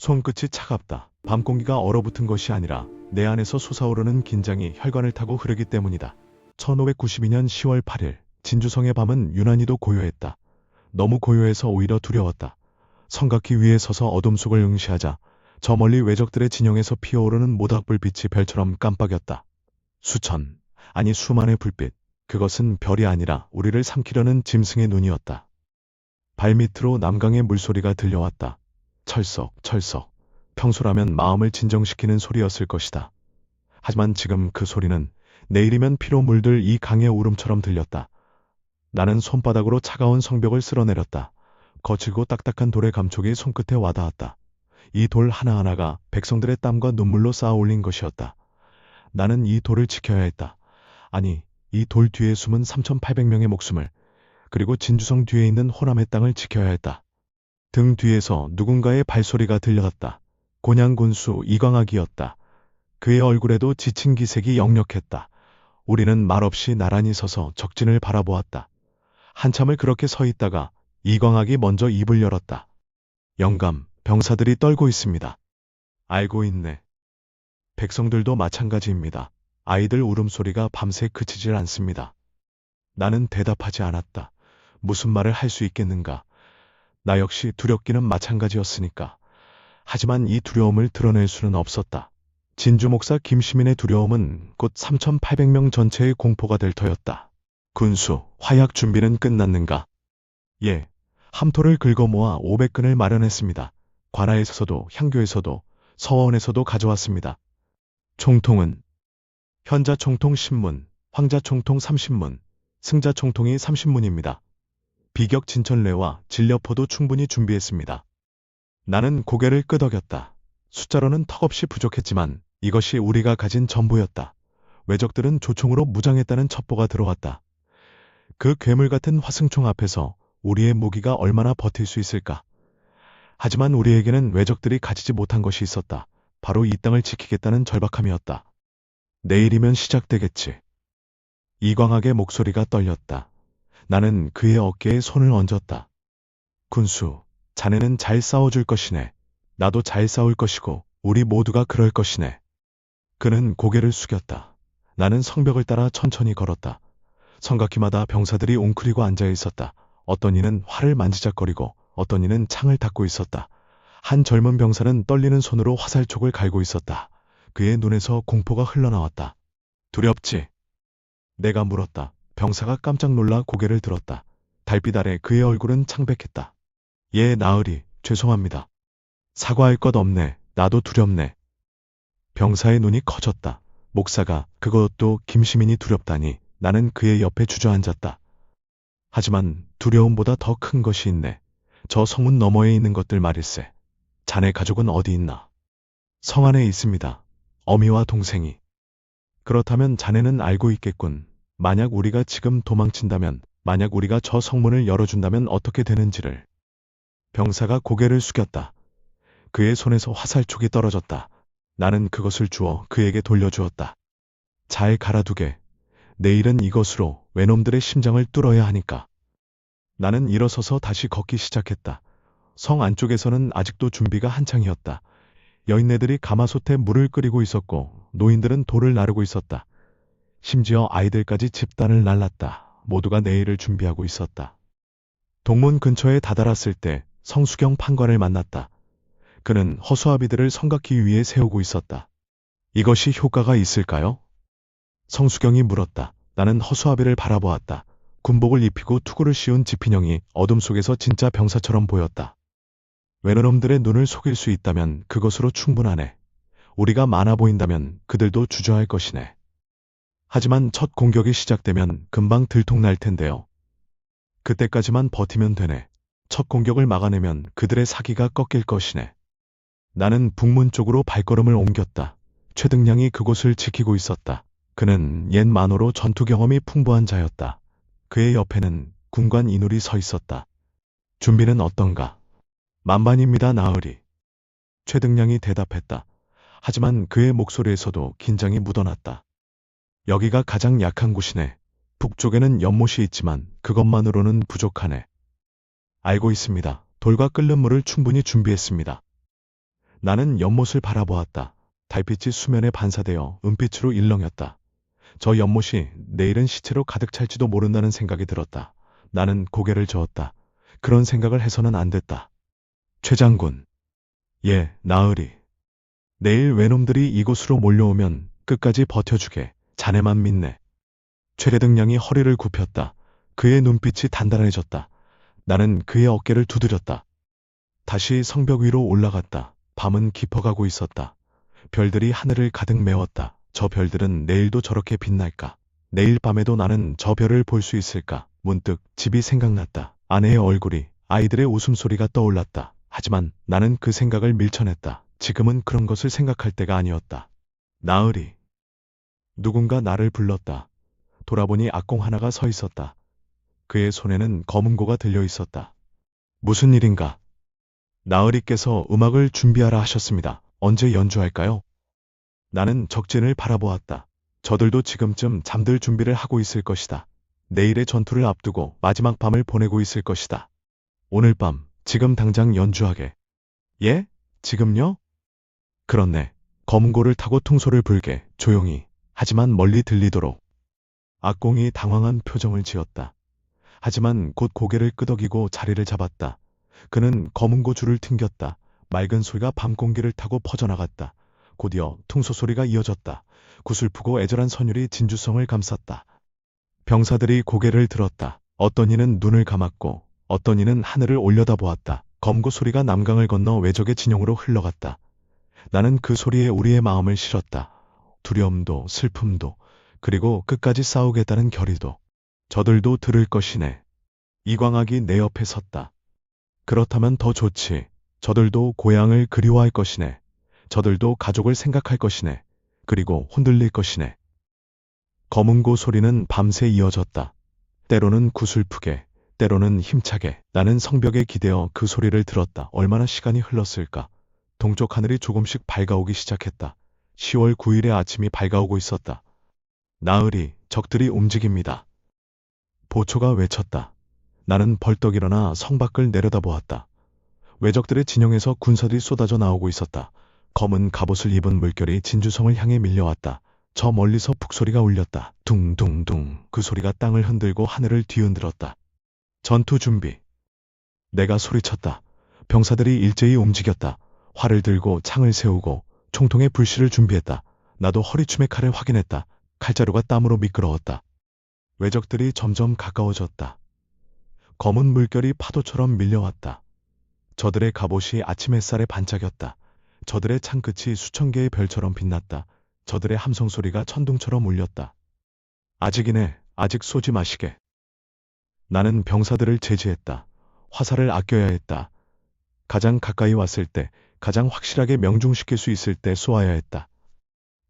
손끝이 차갑다. 밤 공기가 얼어붙은 것이 아니라 내 안에서 솟아오르는 긴장이 혈관을 타고 흐르기 때문이다. 1592년 10월 8일 진주성의 밤은 유난히도 고요했다. 너무 고요해서 오히려 두려웠다. 성곽기 위에 서서 어둠 속을 응시하자 저 멀리 외적들의 진영에서 피어오르는 모닥불빛이 별처럼 깜빡였다. 수천, 아니 수만의 불빛. 그것은 별이 아니라 우리를 삼키려는 짐승의 눈이었다. 발밑으로 남강의 물소리가 들려왔다. 철썩, 철썩. 평소라면 마음을 진정시키는 소리였을 것이다. 하지만 지금 그 소리는 내일이면 피로 물들 이 강의 울음처럼 들렸다. 나는 손바닥으로 차가운 성벽을 쓸어내렸다. 거칠고 딱딱한 돌의 감촉이 손끝에 와닿았다. 이 돌 하나하나가 백성들의 땀과 눈물로 쌓아 올린 것이었다. 나는 이 돌을 지켜야 했다. 아니, 이 돌 뒤에 숨은 3,800명의 목숨을, 그리고 진주성 뒤에 있는 호남의 땅을 지켜야 했다. 등 뒤에서 누군가의 발소리가 들려왔다. 곤양군수 이광학이었다. 그의 얼굴에도 지친 기색이 역력했다. 우리는 말없이 나란히 서서 적진을 바라보았다. 한참을 그렇게 서 있다가 이광학이 먼저 입을 열었다. 영감, 병사들이 떨고 있습니다. 알고 있네. 백성들도 마찬가지입니다. 아이들 울음소리가 밤새 그치질 않습니다. 나는 대답하지 않았다. 무슨 말을 할 수 있겠는가. 나 역시 두렵기는 마찬가지였으니까. 하지만 이 두려움을 드러낼 수는 없었다. 진주 목사 김시민의 두려움은 곧 3,800명 전체의 공포가 될 터였다. 군수, 화약 준비는 끝났는가? 예, 함토를 긁어 모아 500근을 마련했습니다. 관아에서도 향교에서도 서원에서도 가져왔습니다. 총통은 현자 총통 10문, 황자 총통 30문, 승자 총통이 30문입니다. 비격 진천례와 진려포도 충분히 준비했습니다. 나는 고개를 끄덕였다. 숫자로는 턱없이 부족했지만 이것이 우리가 가진 전부였다. 외적들은 조총으로 무장했다는 첩보가 들어왔다. 그 괴물 같은 화승총 앞에서 우리의 무기가 얼마나 버틸 수 있을까? 하지만 우리에게는 외적들이 가지지 못한 것이 있었다. 바로 이 땅을 지키겠다는 절박함이었다. 내일이면 시작되겠지. 이광학의 목소리가 떨렸다. 나는 그의 어깨에 손을 얹었다. 군수, 자네는 잘 싸워줄 것이네. 나도 잘 싸울 것이고 우리 모두가 그럴 것이네. 그는 고개를 숙였다. 나는 성벽을 따라 천천히 걸었다. 성곽기마다 병사들이 웅크리고 앉아 있었다. 어떤 이는 활을 만지작거리고 어떤 이는 창을 닦고 있었다. 한 젊은 병사는 떨리는 손으로 화살촉을 갈고 있었다. 그의 눈에서 공포가 흘러나왔다. 두렵지? 내가 물었다. 병사가 깜짝 놀라 고개를 들었다. 달빛 아래 그의 얼굴은 창백했다. 예, 나으리, 죄송합니다. 사과할 것 없네. 나도 두렵네. 병사의 눈이 커졌다. 목사가, 그것도 김시민이 두렵다니. 나는 그의 옆에 주저앉았다. 하지만 두려움보다 더 큰 것이 있네. 저 성문 너머에 있는 것들 말일세. 자네 가족은 어디 있나? 성 안에 있습니다. 어미와 동생이. 그렇다면 자네는 알고 있겠군. 만약 우리가 지금 도망친다면, 만약 우리가 저 성문을 열어준다면 어떻게 되는지를. 병사가 고개를 숙였다. 그의 손에서 화살촉이 떨어졌다. 나는 그것을 주워 그에게 돌려주었다. 잘 갈아두게. 내일은 이것으로 외놈들의 심장을 뚫어야 하니까. 나는 일어서서 다시 걷기 시작했다. 성 안쪽에서는 아직도 준비가 한창이었다. 여인네들이 가마솥에 물을 끓이고 있었고 노인들은 돌을 나르고 있었다. 심지어 아이들까지 집단을 날랐다. 모두가 내일을 준비하고 있었다. 동문 근처에 다다랐을 때 성수경 판관을 만났다. 그는 허수아비들을 성곽기 위에 세우고 있었다. 이것이 효과가 있을까요? 성수경이 물었다. 나는 허수아비를 바라보았다. 군복을 입히고 투구를 씌운 지피령이 어둠 속에서 진짜 병사처럼 보였다. 외놈들의 눈을 속일 수 있다면 그것으로 충분하네. 우리가 많아 보인다면 그들도 주저할 것이네. 하지만 첫 공격이 시작되면 금방 들통날 텐데요. 그때까지만 버티면 되네. 첫 공격을 막아내면 그들의 사기가 꺾일 것이네. 나는 북문 쪽으로 발걸음을 옮겼다. 최등량이 그곳을 지키고 있었다. 그는 옛 만호로 전투 경험이 풍부한 자였다. 그의 옆에는 군관 이눌이 서 있었다. 준비는 어떤가? 만반입니다, 나으리. 최등량이 대답했다. 하지만 그의 목소리에서도 긴장이 묻어났다. 여기가 가장 약한 곳이네. 북쪽에는 연못이 있지만 그것만으로는 부족하네. 알고 있습니다. 돌과 끓는 물을 충분히 준비했습니다. 나는 연못을 바라보았다. 달빛이 수면에 반사되어 은빛으로 일렁였다. 저 연못이 내일은 시체로 가득 찰지도 모른다는 생각이 들었다. 나는 고개를 저었다. 그런 생각을 해서는 안 됐다. 최 장군. 예, 나으리. 내일 외놈들이 이곳으로 몰려오면 끝까지 버텨주게. 자네만 믿네. 최대등량이 허리를 굽혔다. 그의 눈빛이 단단해졌다. 나는 그의 어깨를 두드렸다. 다시 성벽 위로 올라갔다. 밤은 깊어가고 있었다. 별들이 하늘을 가득 메웠다. 저 별들은 내일도 저렇게 빛날까? 내일 밤에도 나는 저 별을 볼 수 있을까? 문득 집이 생각났다. 아내의 얼굴이, 아이들의 웃음소리가 떠올랐다. 하지만 나는 그 생각을 밀쳐냈다. 지금은 그런 것을 생각할 때가 아니었다. 나으리. 누군가 나를 불렀다. 돌아보니 악공 하나가 서 있었다. 그의 손에는 검은고가 들려 있었다. 무슨 일인가? 나으리께서 음악을 준비하라 하셨습니다. 언제 연주할까요? 나는 적진을 바라보았다. 저들도 지금쯤 잠들 준비를 하고 있을 것이다. 내일의 전투를 앞두고 마지막 밤을 보내고 있을 것이다. 오늘 밤, 지금 당장 연주하게. 예? 지금요? 그렇네. 검은고를 타고 퉁소를 불게, 조용히. 하지만 멀리 들리도록. 악공이 당황한 표정을 지었다. 하지만 곧 고개를 끄덕이고 자리를 잡았다. 그는 검은고 줄을 튕겼다. 맑은 소리가 밤 공기를 타고 퍼져나갔다. 곧이어 퉁소 소리가 이어졌다. 구슬프고 애절한 선율이 진주성을 감쌌다. 병사들이 고개를 들었다. 어떤 이는 눈을 감았고 어떤 이는 하늘을 올려다보았다. 검고 소리가 남강을 건너 외적의 진영으로 흘러갔다. 나는 그 소리에 우리의 마음을 실었다. 두려움도 슬픔도 그리고 끝까지 싸우겠다는 결의도. 저들도 들을 것이네. 이광학이 내 옆에 섰다. 그렇다면 더 좋지. 저들도 고향을 그리워할 것이네. 저들도 가족을 생각할 것이네. 그리고 흔들릴 것이네. 검은고 소리는 밤새 이어졌다. 때로는 구슬프게, 때로는 힘차게. 나는 성벽에 기대어 그 소리를 들었다. 얼마나 시간이 흘렀을까. 동쪽 하늘이 조금씩 밝아오기 시작했다. 10월 9일의 아침이 밝아오고 있었다. 나으리, 적들이 움직입니다. 보초가 외쳤다. 나는 벌떡 일어나 성 밖을 내려다보았다. 외적들의 진영에서 군사들이 쏟아져 나오고 있었다. 검은 갑옷을 입은 물결이 진주성을 향해 밀려왔다. 저 멀리서 북소리가 울렸다. 둥둥둥. 그 소리가 땅을 흔들고 하늘을 뒤흔들었다. 전투 준비. 내가 소리쳤다. 병사들이 일제히 움직였다. 활을 들고 창을 세우고 총통의 불씨를 준비했다. 나도 허리춤의 칼을 확인했다. 칼자루가 땀으로 미끄러웠다. 외적들이 점점 가까워졌다. 검은 물결이 파도처럼 밀려왔다. 저들의 갑옷이 아침 햇살에 반짝였다. 저들의 창끝이 수천 개의 별처럼 빛났다. 저들의 함성 소리가 천둥처럼 울렸다. 아직이네. 아직 쏘지 마시게. 나는 병사들을 제지했다. 화살을 아껴야 했다. 가장 가까이 왔을 때, 가장 확실하게 명중시킬 수 있을 때 쏘아야 했다.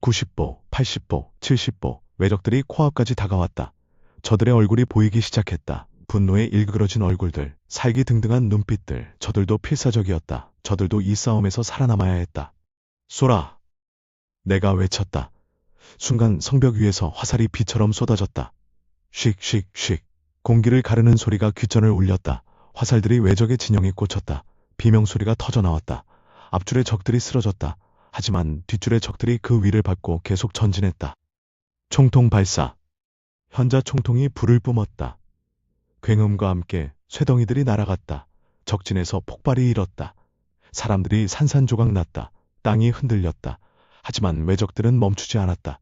90보, 80보, 70보, 외적들이 코앞까지 다가왔다. 저들의 얼굴이 보이기 시작했다. 분노에 일그러진 얼굴들, 살기등등한 눈빛들, 저들도 필사적이었다. 저들도 이 싸움에서 살아남아야 했다. 쏘라! 내가 외쳤다. 순간 성벽 위에서 화살이 비처럼 쏟아졌다. 쉭쉭쉭. 공기를 가르는 소리가 귓전을 울렸다. 화살들이 외적의 진영에 꽂혔다. 비명소리가 터져나왔다. 앞줄의 적들이 쓰러졌다. 하지만 뒷줄의 적들이 그 위를 밟고 계속 전진했다. 총통 발사. 현자 총통이 불을 뿜었다. 굉음과 함께 쇠덩이들이 날아갔다. 적진에서 폭발이 일었다. 사람들이 산산조각 났다. 땅이 흔들렸다. 하지만 외적들은 멈추지 않았다.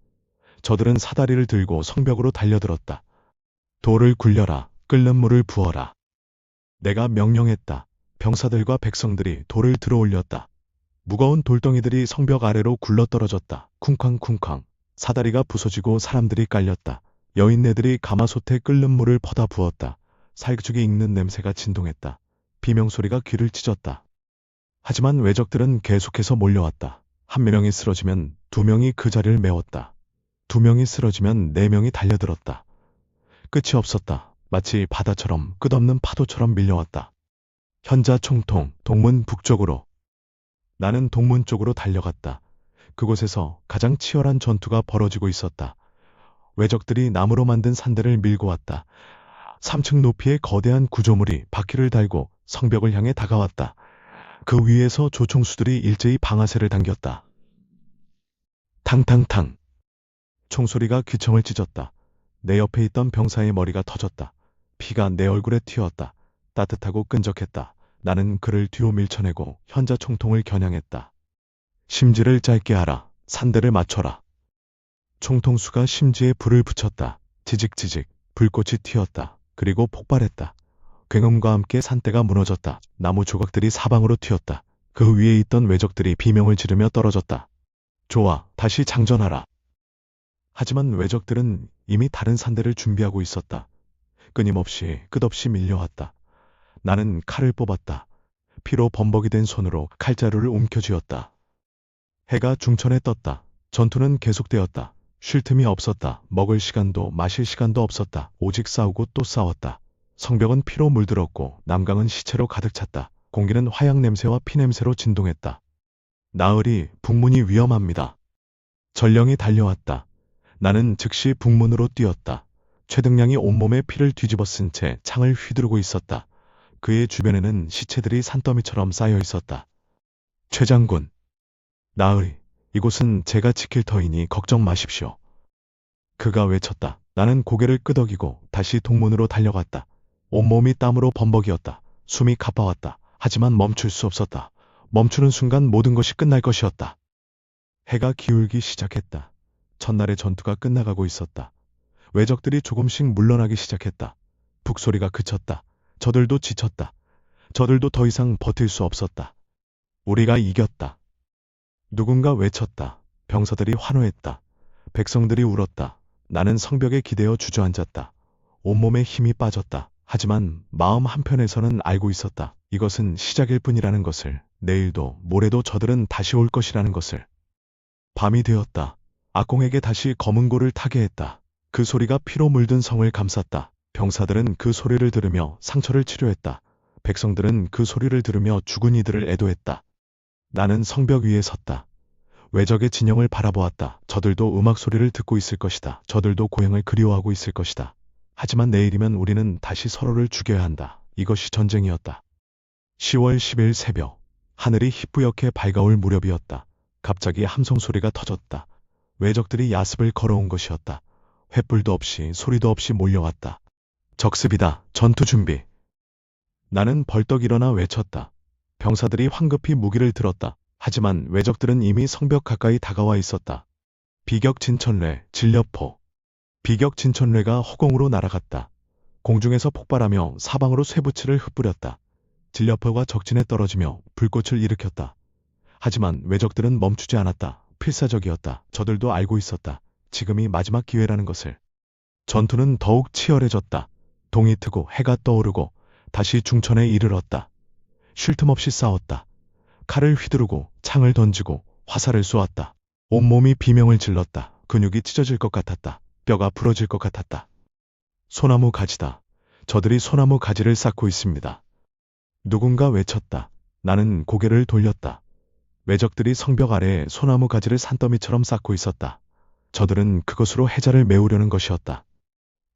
저들은 사다리를 들고 성벽으로 달려들었다. 돌을 굴려라. 끓는 물을 부어라. 내가 명령했다. 병사들과 백성들이 돌을 들어 올렸다. 무거운 돌덩이들이 성벽 아래로 굴러떨어졌다. 쿵쾅쿵쾅. 사다리가 부서지고 사람들이 깔렸다. 여인네들이 가마솥에 끓는 물을 퍼다 부었다. 살죽이 익는 냄새가 진동했다. 비명소리가 귀를 찢었다. 하지만 외적들은 계속해서 몰려왔다. 한 명이 쓰러지면 두 명이 그 자리를 메웠다. 두 명이 쓰러지면 네 명이 달려들었다. 끝이 없었다. 마치 바다처럼 끝없는 파도처럼 밀려왔다. 현자 총통, 동문 북쪽으로. 나는 동문 쪽으로 달려갔다. 그곳에서 가장 치열한 전투가 벌어지고 있었다. 외적들이 나무로 만든 산대를 밀고 왔다. 3층 높이의 거대한 구조물이 바퀴를 달고 성벽을 향해 다가왔다. 그 위에서 조총수들이 일제히 방아쇠를 당겼다. 탕탕탕. 총소리가 귀청을 찢었다. 내 옆에 있던 병사의 머리가 터졌다. 피가 내 얼굴에 튀었다. 따뜻하고 끈적했다. 나는 그를 뒤로 밀쳐내고 현자 총통을 겨냥했다. 심지를 짧게 하라. 산대를 맞춰라. 총통수가 심지에 불을 붙였다. 지직지직 불꽃이 튀었다. 그리고 폭발했다. 굉음과 함께 산대가 무너졌다. 나무 조각들이 사방으로 튀었다. 그 위에 있던 외적들이 비명을 지르며 떨어졌다. 좋아, 다시 장전하라. 하지만 외적들은 이미 다른 산대를 준비하고 있었다. 끊임없이 끝없이 밀려왔다. 나는 칼을 뽑았다. 피로 범벅이 된 손으로 칼자루를 움켜쥐었다. 해가 중천에 떴다. 전투는 계속되었다. 쉴 틈이 없었다. 먹을 시간도 마실 시간도 없었다. 오직 싸우고 또 싸웠다. 성벽은 피로 물들었고 남강은 시체로 가득 찼다. 공기는 화약 냄새와 피 냄새로 진동했다. 나으리, 북문이 위험합니다. 전령이 달려왔다. 나는 즉시 북문으로 뛰었다. 최등량이 온몸에 피를 뒤집어 쓴 채 창을 휘두르고 있었다. 그의 주변에는 시체들이 산더미처럼 쌓여 있었다. 최 장군. 나으리, 이곳은 제가 지킬 터이니 걱정 마십시오. 그가 외쳤다. 나는 고개를 끄덕이고 다시 동문으로 달려갔다. 온몸이 땀으로 범벅이었다. 숨이 가빠왔다. 하지만 멈출 수 없었다. 멈추는 순간 모든 것이 끝날 것이었다. 해가 기울기 시작했다. 첫날의 전투가 끝나가고 있었다. 외적들이 조금씩 물러나기 시작했다. 북소리가 그쳤다. 저들도 지쳤다. 저들도 더 이상 버틸 수 없었다. 우리가 이겼다. 누군가 외쳤다. 병사들이 환호했다. 백성들이 울었다. 나는 성벽에 기대어 주저앉았다. 온몸에 힘이 빠졌다. 하지만 마음 한편에서는 알고 있었다. 이것은 시작일 뿐이라는 것을. 내일도 모레도 저들은 다시 올 것이라는 것을. 밤이 되었다. 악공에게 다시 검은 고를 타게 했다. 그 소리가 피로 물든 성을 감쌌다. 병사들은 그 소리를 들으며 상처를 치료했다. 백성들은 그 소리를 들으며 죽은 이들을 애도했다. 나는 성벽 위에 섰다. 외적의 진영을 바라보았다. 저들도 음악 소리를 듣고 있을 것이다. 저들도 고향을 그리워하고 있을 것이다. 하지만 내일이면 우리는 다시 서로를 죽여야 한다. 이것이 전쟁이었다. 10월 10일 새벽. 하늘이 희뿌옇게 밝아올 무렵이었다. 갑자기 함성 소리가 터졌다. 외적들이 야습을 걸어온 것이었다. 횃불도 없이 소리도 없이 몰려왔다. 적습이다. 전투 준비. 나는 벌떡 일어나 외쳤다. 병사들이 황급히 무기를 들었다. 하지만 외적들은 이미 성벽 가까이 다가와 있었다. 비격진천뢰, 진려포. 비격진천뢰가 허공으로 날아갔다. 공중에서 폭발하며 사방으로 쇠붙이를 흩뿌렸다. 진려포가 적진에 떨어지며 불꽃을 일으켰다. 하지만 외적들은 멈추지 않았다. 필사적이었다. 저들도 알고 있었다. 지금이 마지막 기회라는 것을. 전투는 더욱 치열해졌다. 동이 트고 해가 떠오르고 다시 중천에 이르렀다. 쉴 틈 없이 싸웠다. 칼을 휘두르고 창을 던지고 화살을 쏘았다. 온몸이 비명을 질렀다. 근육이 찢어질 것 같았다. 뼈가 부러질 것 같았다. 소나무 가지다. 저들이 소나무 가지를 쌓고 있습니다. 누군가 외쳤다. 나는 고개를 돌렸다. 외적들이 성벽 아래에 소나무 가지를 산더미처럼 쌓고 있었다. 저들은 그것으로 해자를 메우려는 것이었다.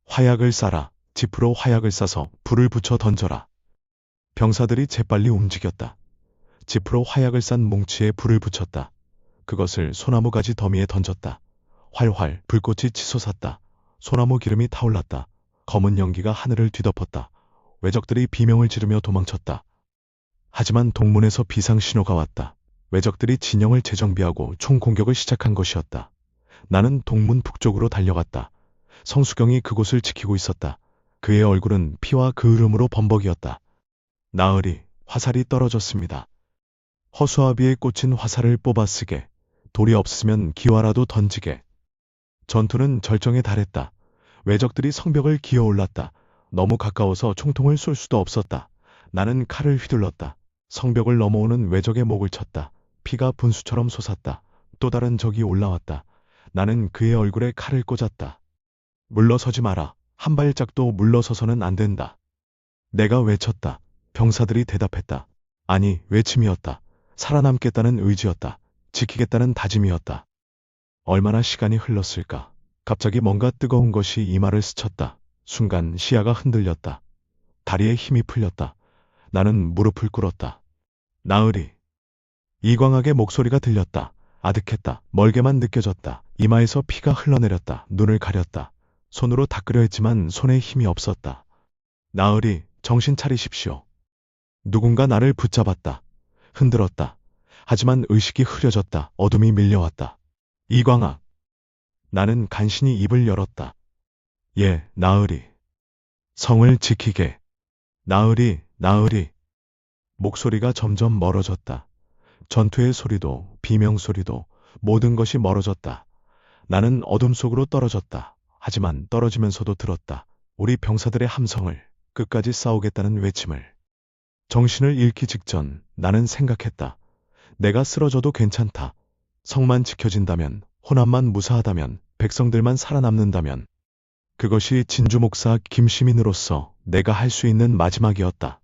화약을 싸라. 지프로 화약을 싸서 불을 붙여 던져라. 병사들이 재빨리 움직였다. 지프로 화약을 싼 뭉치에 불을 붙였다. 그것을 소나무 가지 더미에 던졌다. 활활 불꽃이 치솟았다. 소나무 기름이 타올랐다. 검은 연기가 하늘을 뒤덮었다. 외적들이 비명을 지르며 도망쳤다. 하지만 동문에서 비상신호가 왔다. 외적들이 진영을 재정비하고 총공격을 시작한 것이었다. 나는 동문 북쪽으로 달려갔다. 성수경이 그곳을 지키고 있었다. 그의 얼굴은 피와 그을음으로 범벅이었다. 나으리, 화살이 떨어졌습니다. 허수아비에 꽂힌 화살을 뽑아 쓰게. 돌이 없으면 기와라도 던지게. 전투는 절정에 달했다. 외적들이 성벽을 기어 올랐다. 너무 가까워서 총통을 쏠 수도 없었다. 나는 칼을 휘둘렀다. 성벽을 넘어오는 외적의 목을 쳤다. 피가 분수처럼 솟았다. 또 다른 적이 올라왔다. 나는 그의 얼굴에 칼을 꽂았다. 물러서지 마라. 한 발짝도 물러서서는 안 된다. 내가 외쳤다. 병사들이 대답했다. 아니, 외침이었다. 살아남겠다는 의지였다. 지키겠다는 다짐이었다. 얼마나 시간이 흘렀을까. 갑자기 뭔가 뜨거운 것이 이마를 스쳤다. 순간 시야가 흔들렸다. 다리에 힘이 풀렸다. 나는 무릎을 꿇었다. 나으리. 이광학의 목소리가 들렸다. 아득했다. 멀게만 느껴졌다. 이마에서 피가 흘러내렸다. 눈을 가렸다. 손으로 닦으려 했지만 손에 힘이 없었다. 나으리, 정신 차리십시오. 누군가 나를 붙잡았다. 흔들었다. 하지만 의식이 흐려졌다. 어둠이 밀려왔다. 이광학. 나는 간신히 입을 열었다. 예, 나으리. 성을 지키게. 나으리, 나으리. 목소리가 점점 멀어졌다. 전투의 소리도, 비명 소리도, 모든 것이 멀어졌다. 나는 어둠 속으로 떨어졌다. 하지만 떨어지면서도 들었다. 우리 병사들의 함성을, 끝까지 싸우겠다는 외침을. 정신을 잃기 직전 나는 생각했다. 내가 쓰러져도 괜찮다. 성만 지켜진다면, 호남만 무사하다면, 백성들만 살아남는다면, 그것이 진주 목사 김시민으로서 내가 할 수 있는 마지막이었다.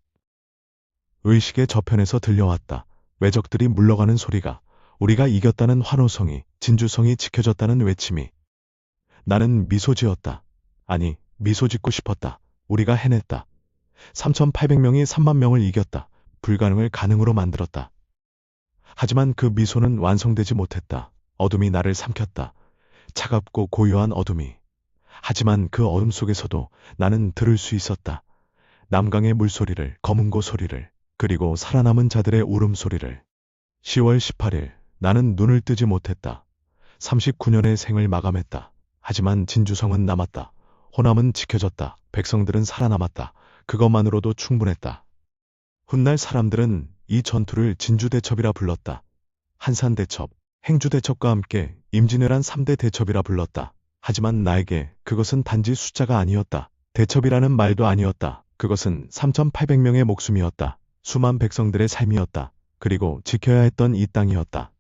의식의 저편에서 들려왔다. 외적들이 물러가는 소리가, 우리가 이겼다는 환호성이, 진주성이 지켜졌다는 외침이. 나는 미소 지었다. 아니, 미소 짓고 싶었다. 우리가 해냈다. 3,800명이 3만 명을 이겼다. 불가능을 가능으로 만들었다. 하지만 그 미소는 완성되지 못했다. 어둠이 나를 삼켰다. 차갑고 고요한 어둠이. 하지만 그 어둠 속에서도 나는 들을 수 있었다. 남강의 물소리를, 검은고 소리를, 그리고 살아남은 자들의 울음소리를. 10월 18일, 나는 눈을 뜨지 못했다. 39년의 생을 마감했다. 하지만 진주성은 남았다. 호남은 지켜졌다. 백성들은 살아남았다. 그것만으로도 충분했다. 훗날 사람들은 이 전투를 진주대첩이라 불렀다. 한산대첩, 행주대첩과 함께 임진왜란 3대 대첩이라 불렀다. 하지만 나에게 그것은 단지 숫자가 아니었다. 대첩이라는 말도 아니었다. 그것은 3,800명의 목숨이었다. 수만 백성들의 삶이었다. 그리고 지켜야 했던 이 땅이었다.